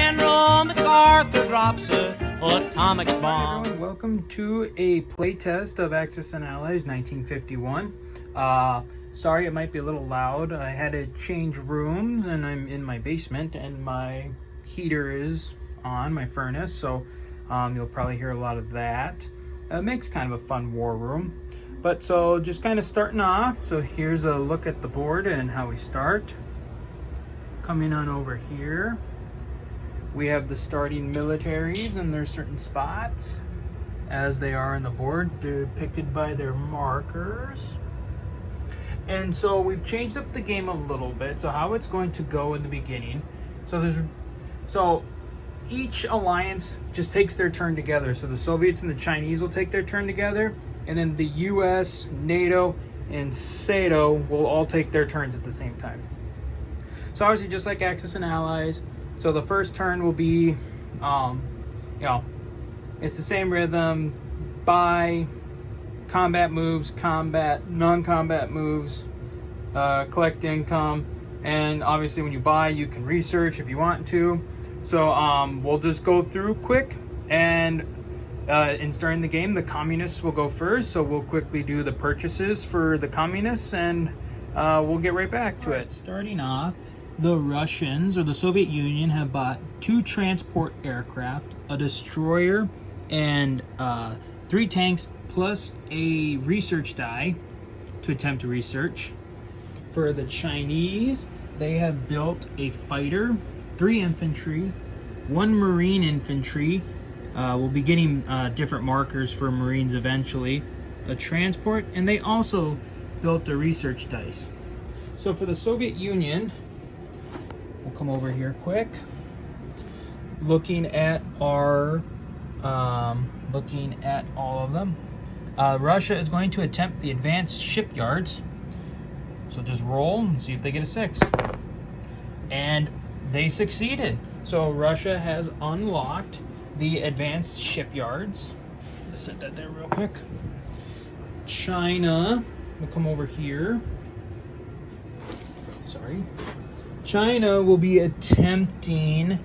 General MacArthur drops a atomic bomb. Hi everyone, welcome to a playtest of Axis and Allies 1951. Sorry it might be a little loud. I had to change rooms and I'm in my basement and my heater is on, my furnace, so you'll probably hear a lot of that. It makes kind of a fun war room. But so just kind of starting off, so here's a look at the board and how we start. Coming on over here, we have the starting militaries and their certain spots as they are on the board, depicted by their markers. And so we've changed up the game a little bit, so how it's going to go in the beginning. So each alliance just takes their turn together. So the Soviets and the Chinese will take their turn together, and then the US, NATO, and SATO will all take their turns at the same time. So obviously just like Axis and Allies, so the first turn will be, it's the same rhythm: buy, combat moves, combat, non-combat moves, collect income, and obviously when you buy, you can research if you want to. So we'll just go through quick, and starting the game, the communists will go first, so we'll quickly do the purchases for the communists, and we'll get right back to it. Starting off, the Russians, or the Soviet Union, have bought 2 transport aircraft, a destroyer, and 3 tanks, plus a research die to attempt to research. For the Chinese, they have built a fighter, 3 infantry, 1 marine infantry. We'll be getting different markers for marines eventually, a transport, and they also built a research dice. So for the Soviet Union, we'll come over here quick. Looking at our, looking at all of them. Russia is going to attempt the advanced shipyards. So just roll and see if they get a 6. And they succeeded. So Russia has unlocked the advanced shipyards. Let's set that there real quick. China, we'll come over here. Sorry. China will be attempting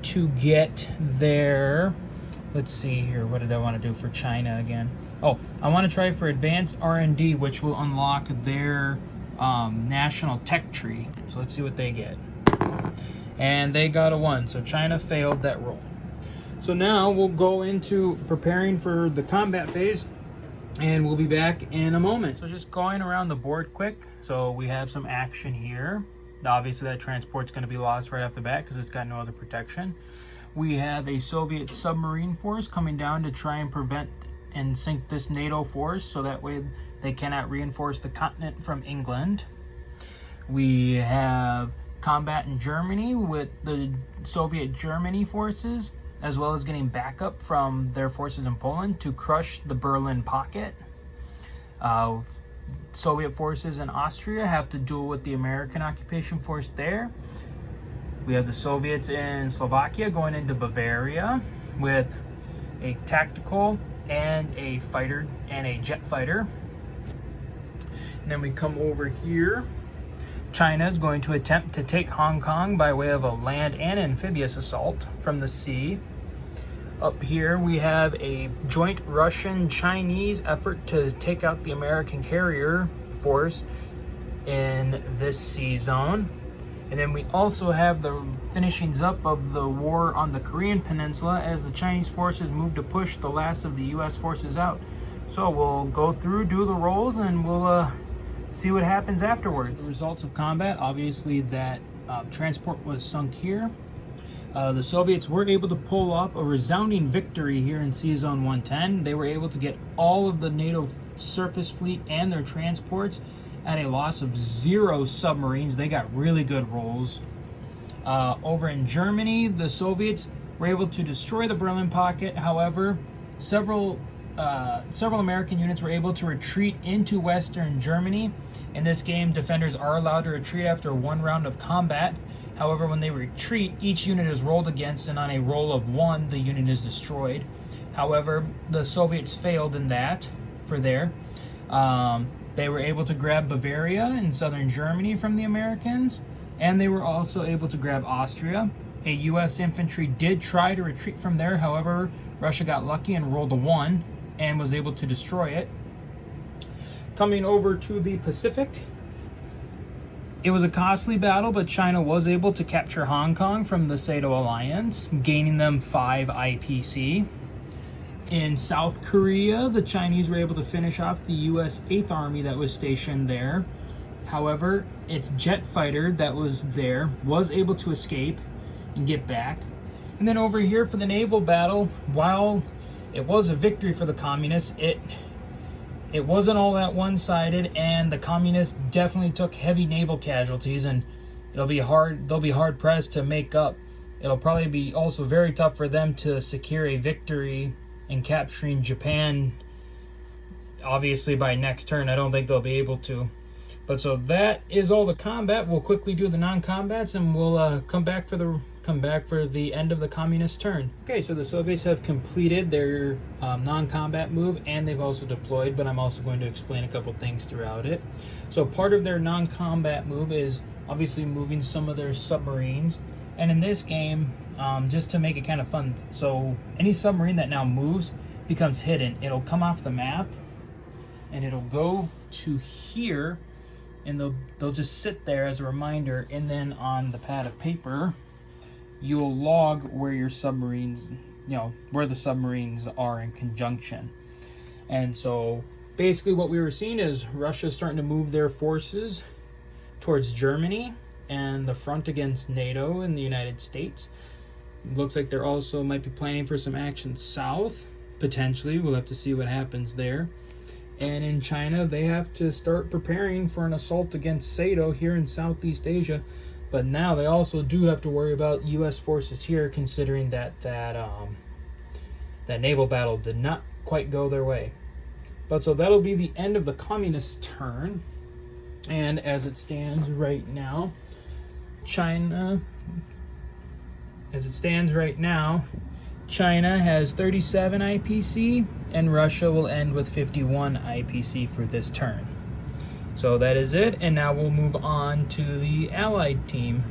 to get their, let's see here, what did I want to do for China again? Oh, I want to try for advanced R&D, which will unlock their national tech tree. So let's see what they get. And they got a 1, so China failed that roll. So now we'll go into preparing for the combat phase, and we'll be back in a moment. So just going around the board quick. So we have some action here. Obviously that transport's going to be lost right off the bat because it's got no other protection. We have a Soviet submarine force coming down to try and prevent and sink this NATO force, so that way they cannot reinforce the continent from England. We have combat in Germany with the Soviet Germany forces, as well as getting backup from their forces in Poland to crush the Berlin pocket. Soviet forces in Austria have to duel with the American occupation force there. We have the Soviets in Slovakia going into Bavaria with a tactical and a fighter and a jet fighter. And then we come over here. China is going to attempt to take Hong Kong by way of a land and amphibious assault from the sea. Up here we have a joint Russian-Chinese effort to take out the American carrier force in this sea zone. And then we also have the finishings up of the war on the Korean Peninsula as the Chinese forces move to push the last of the US forces out. So we'll go through, do the rolls, and we'll see what happens afterwards. The results of combat, obviously that transport was sunk here. The Soviets were able to pull off a resounding victory here in Sea Zone 110. They were able to get all of the NATO surface fleet and their transports at a loss of 0 submarines. They got really good rolls. Over in Germany, the Soviets were able to destroy the Berlin pocket. However, several American units were able to retreat into Western Germany. In this game, defenders are allowed to retreat after 1 round of combat. However, when they retreat, each unit is rolled against, and on a roll of 1, the unit is destroyed. However, the Soviets failed in that for there. They were able to grab Bavaria in southern Germany from the Americans, and they were also able to grab Austria. A U.S. infantry did try to retreat from there. However, Russia got lucky and rolled a 1 and was able to destroy it. Coming over to the Pacific, it was a costly battle, but China was able to capture Hong Kong from the Sado Alliance, gaining them 5 IPC. In South Korea, the Chinese were able to finish off the U.S. 8th Army that was stationed there. However, its jet fighter that was there was able to escape and get back. And then over here for the naval battle, while it was a victory for the communists, it wasn't all that one-sided, and the communists definitely took heavy naval casualties, and they'll be hard pressed to make up. It'll probably be also very tough for them to secure a victory in capturing Japan. Obviously by next turn, I don't think they'll be able to. But so that is all the combat. We'll quickly do the non-combats, and we'll come back for the end of the communist turn. Okay, so the Soviets have completed their non-combat move, and they've also deployed, but I'm also going to explain a couple things throughout it. So part of their non-combat move is obviously moving some of their submarines, and in this game, just to make it kind of fun, so any submarine that now moves becomes hidden. It'll come off the map, and it'll go to here, and they'll just sit there as a reminder, and then on the pad of paper, you'll log where your submarines, where the submarines are in conjunction. And so basically what we were seeing is Russia's starting to move their forces towards Germany and the front against NATO and the United States. It looks like they're also might be planning for some action south, potentially. We'll have to see what happens there. And in China, they have to start preparing for an assault against Sado here in Southeast Asia. But now they also do have to worry about U.S. forces here, considering that naval battle did not quite go their way. But so that'll be the end of the communist turn. And as it stands right now, China has 37 IPC, and Russia will end with 51 IPC for this turn. So that is it, and now we'll move on to the Allied team.